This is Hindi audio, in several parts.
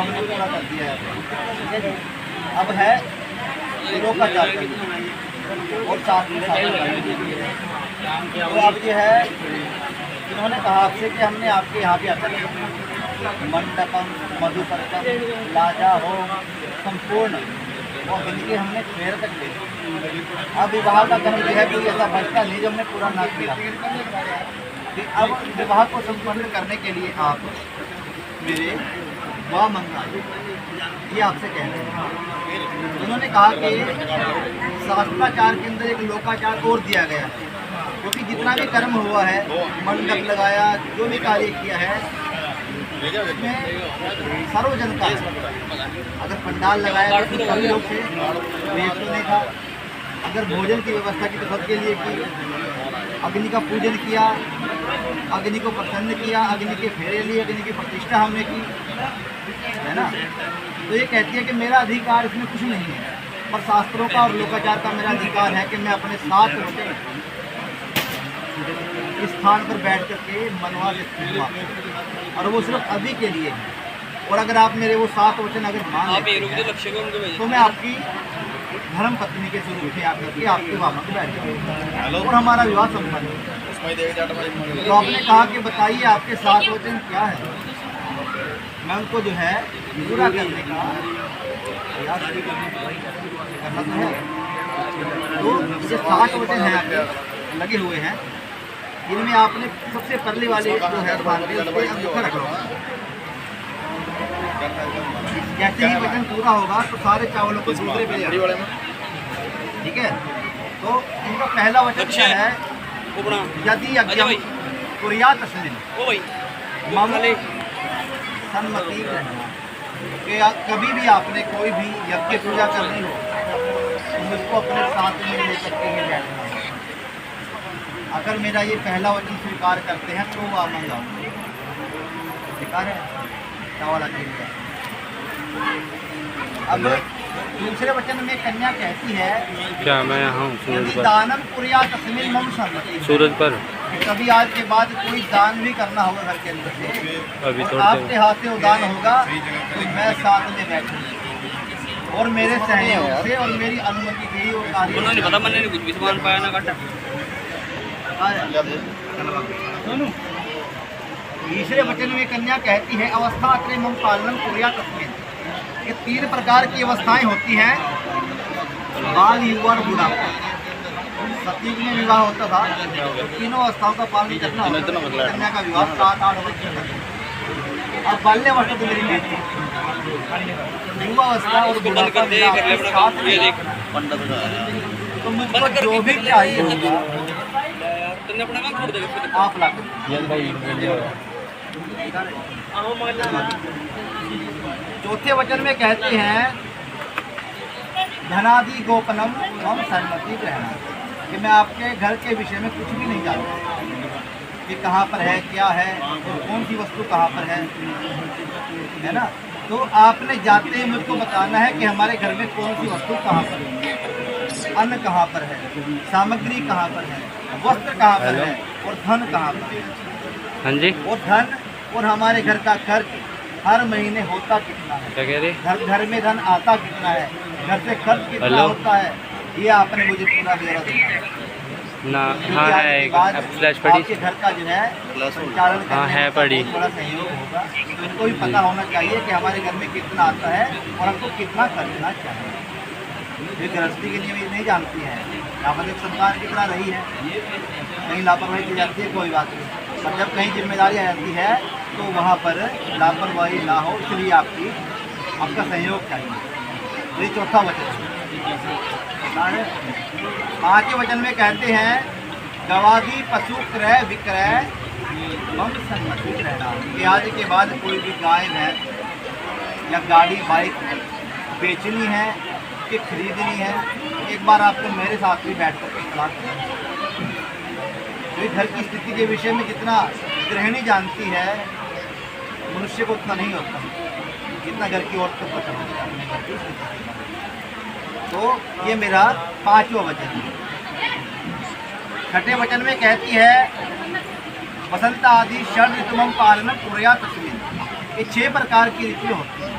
हमने पूरा कर दिया है, ठीक है जी। अब है लोकाचार करना और साथ में तो अब ये है, इन्होंने कहा आपसे कि हमने आपके यहाँ भी आता है मंडपम मधुपर्कम लाजा हो संपूर्ण और इनके हमने फेर तक ले। अब विवाह का कर्म जो है कोई ऐसा बचता नहीं जो हमने पूरा ना किया। अब विवाह को संपन्न करने के लिए आप मेरे वाह मंगाए, ये आपसे कह रहे हैं। उन्होंने कहा कि शास्त्राचार के अंदर एक लोकाचार और दिया गया है, क्योंकि जितना भी कर्म हुआ है, मंडप लगाया, जो भी कार्य किया है, उसमें सर्वजन का अगर पंडाल लगाया तो सभी लोग थे, वेश तो नहीं था। अगर भोजन की व्यवस्था की तो सबके लिए की, अग्नि का पूजन किया, अग्नि को प्रसन्न किया, अग्नि के फेरे लिए, अग्नि की प्रतिष्ठा हमने की, है ना। तो ये कहती है कि मेरा अधिकार इसमें कुछ नहीं है, पर शास्त्रों का और लोकाचार का मेरा अधिकार है कि मैं अपने साथ इस स्थान पर बैठ करके मनवा सकूँगा, और वो सिर्फ अभी के लिए है। और अगर आप मेरे वो 7 वचन अगर मान लेते तो मैं आपकी धर्म पत्नी के स्वरूप में आकर के आपके वापस बैठ जाऊँगा और हमारा विवाह संपन्न हो। तो आपने कहा कि बताइए आपके 7 वचन क्या है। मैं उनको जो है पूरा करने का प्रयास करना तो है। तो ये 7 वचन हैं आपके लगे हुए हैं, इनमें आपने सबसे पहले वाले जो है अंगूठा रखना। जैसे ही वचन पूरा होगा तो सारे चावलों को दूसरे पे ले, ठीक है। तो इनका पहला वचन क्या है, यदि यज्ञ कुर्यात तस्मिन् मम सन्मति रहना, कि कभी भी आपने कोई भी यज्ञ पूजा करनी हो तो मुझको अपने साथ में लेकर के ही बैठना है। अगर मेरा ये पहला वचन स्वीकार करते हैं तो वो मंगाओ स्वीकार है चावल के लिए। अब दूसरे वचन में कन्या कहती है क्या मैं यहाँ हूँ सूरज पर, दानम कुर्या तस्मिन् मम सन्मति, सूरज पर कभी आज के बाद कोई दान भी करना होगा घर के अंदर से, अभी और आपके हाथ से वो दान होगा तो मैं साथ में बैठूंगा और मेरे सहयोग से और मेरी अनुमति से ही वो कार्य पता मैंने कुछ भी सामान पाया ना काटा। तीसरे वचन में कन्या कहती है अवस्था अत्रे मम पालनम कुर्या तस्मिन्। ये 3 प्रकार की अवस्थाएं होती हैं, बाल, युवा और बुढ़ापा। सतयुग में विवाह होता था तो तीनों अवस्थाओं का पालन करना होता था। कन्या का विवाह 7-8 वर्ष तक। अब बाल्यावस्था तो मेरी बेटी, युवा अवस्था और बुढ़ापा तो मुझको जो भी चाहिए होगा आप ला। चौथे वचन में कहते हैं धनादि गोपनम हम सहमति रहना, कि मैं आपके घर के विषय में कुछ भी नहीं जानता कि कहाँ पर है, क्या है और कौन सी वस्तु कहाँ पर है ना। तो आपने जाते ही मुझको बताना है कि हमारे घर में कौन सी वस्तु कहाँ पर है, अन्न कहाँ पर है, सामग्री कहाँ पर है, वस्त्र कहाँ पर है और धन कहाँ पर है। हाँ जी। और धन और हमारे घर का खर्च हर महीने होता कितना है, क्या कह रहे, घर में धन आता कितना है, घर से खर्च कितना होता है, ये आपने मुझे पूरा ब्यौरा देना है ना। हाँ है फ्लैश पड़ी, आपके घर का जो है संचालन है पड़ी, बड़ा सहयोग होगा। तो इनको भी पता होना चाहिए कि हमारे घर में कितना आता है और हमको कितना खर्चना चाहिए। ये गृहस्थी के नियम ये नहीं जानती है, यहाँ पर एक संतान कितना रही है, कहीं लापरवाही की जाती है कोई बात नहीं, पर जब कहीं जिम्मेदारी आ जाती है तो वहाँ पर लापरवाही ना हो, इसलिए आपका सहयोग चाहिए। तो ये चौथा वचन है। 5वें वचन में कहते हैं गवादी पशु क्रय विक्रय मम सन्मति रहना, कि आज के बाद कोई भी गाय भैंस या गाड़ी बाइक बेचनी है कि खरीदनी है, एक बार आपको मेरे साथ भी बैठ कर सलाह करनी। तो घर की स्थिति के विषय में जितना गृहिणी जानती है मनुष्य को उतना नहीं होता जितना घर की औरत को पता होता है। तो ये मेरा 5वां वचन है। 6ठे वचन में कहती है वसंत आदि षड ऋतुमं पालनम कुर्यात् तस्मिन्। ये 6 प्रकार की ऋतुएं होती हैं।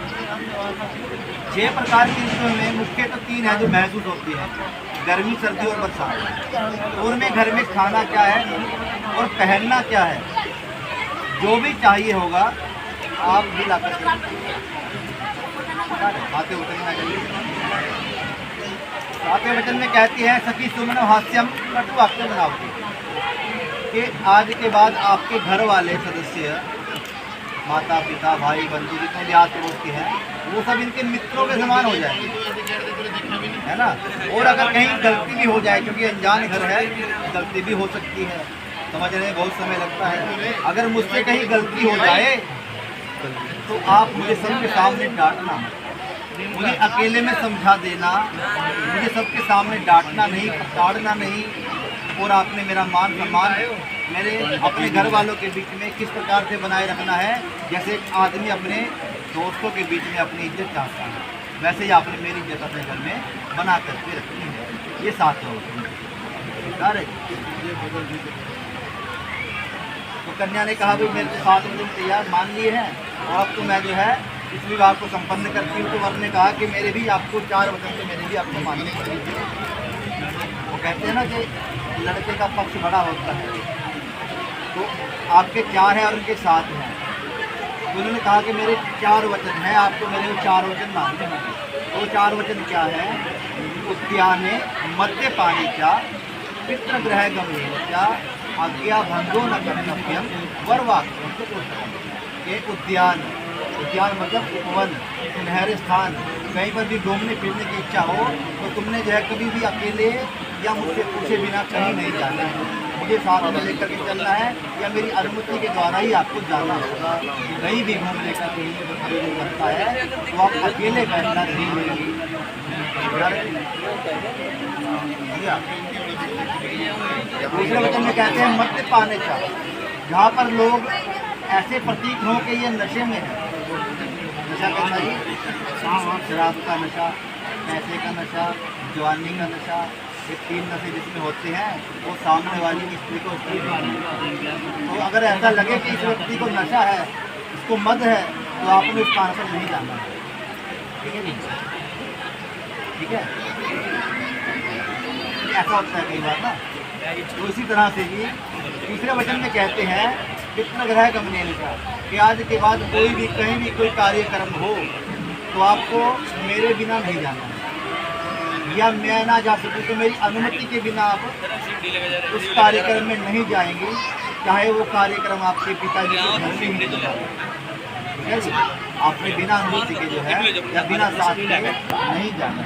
6 प्रकार की ऋतुओं में मुख्य तो 3 है जो महसूस होती है, गर्मी, सर्दी और बरसात। और में घर में खाना क्या है और पहनना क्या है, जो भी चाहिए होगा आप भी ला कर बातें उतरना चाहिए। सातवें वचन में कहती है सखी सुमन हास्यम कटु वाक्य बनाओगे, कि आज के बाद आपके घर वाले सदस्य, माता पिता भाई बंधु जितने भी आस पड़ोस के हैं, वो सब इनके मित्रों के समान हो जाएंगे, है ना। और अगर कहीं गलती भी हो जाए, क्योंकि अनजान घर है, गलती भी हो सकती है, समझने में बहुत समय लगता है। अगर मुझसे कहीं गलती हो जाए तो आप मुझे सबके सामने डांटना, मुझे अकेले में समझा देना, मुझे सबके सामने डांटना नहीं, पछाड़ना नहीं। और आपने मेरा मान सम्मान मेरे अपने घर वालों के बीच में किस प्रकार से बनाए रखना है, जैसे एक आदमी अपने दोस्तों के बीच में अपनी इज्जत चाहता है, वैसे ही आपने मेरी इज्जत अपने घर में बना करके रखनी है। ये साथ लोग तो कन्या ने कहा भाई मेरे को 7 दिन तैयार मान लिए हैं, और अब तो मैं जो है इस विवाह को संपन्न करती हूँ। तो वर ने कहा कि मेरे भी आपको 4 वचन तो मेरे भी आपको मानने पड़ेंगे। वो कहते हैं ना कि लड़के का पक्ष बड़ा होता है, तो आपके 4 हैं और उनके 7 हैं। तो उन्होंने कहा कि मेरे 4 वचन हैं, आपको मेरे 4 वचन मानने होंगे। वो 4 वचन क्या है? उद्याने मध्य पानी चा पितृग्रह गम्येचा आज्ञा भंगो न कर्तव्यम वरवाक्यम। ये उद्यान, उद्यान मतलब उपवन, सुनहरे स्थान, कहीं पर भी घूमने फिरने की इच्छा हो तो तुमने जो है कभी भी अकेले या मुझसे पूछे बिना कहीं नहीं जाना है, मुझे साथ में लेकर के चलना है, या मेरी अनुमति के द्वारा ही आपको जाना होगा। कहीं भी घूमने का कहीं करता है तो आप अकेले बैठना नहीं लेंगे। दूसरे वचन में कहते हैं मध्य पाने का, जहाँ पर लोग ऐसे प्रतीक हों कि ये नशे में है। नशा कैसा ही? शराब का नशा, पैसे का नशा, जवानी का नशा, ये 3 नशे जिसमें होते हैं वो सामने वाली स्त्री को तो अगर ऐसा लगे कि इस व्यक्ति को नशा है, इसको मद है, तो आपने उस स्थान पर नहीं जाना है। ठीक है, ठीक है। ऐसा होता है कई बार ना। तो इसी तरह से ही तीसरे वचन में कहते हैं पितृग्रह गमनेन का, कि आज के बाद कोई भी कहीं भी कोई कार्यक्रम हो तो आपको मेरे बिना नहीं जाना है, या मैं ना जा सकूँ तो मेरी अनुमति के बिना आप उस कार्यक्रम में नहीं जाएंगे, चाहे वो कार्यक्रम आपके पिताजी के घर में ही नहीं, आपने बिना अनुमति के जो है या बिना साथ के नहीं जाना।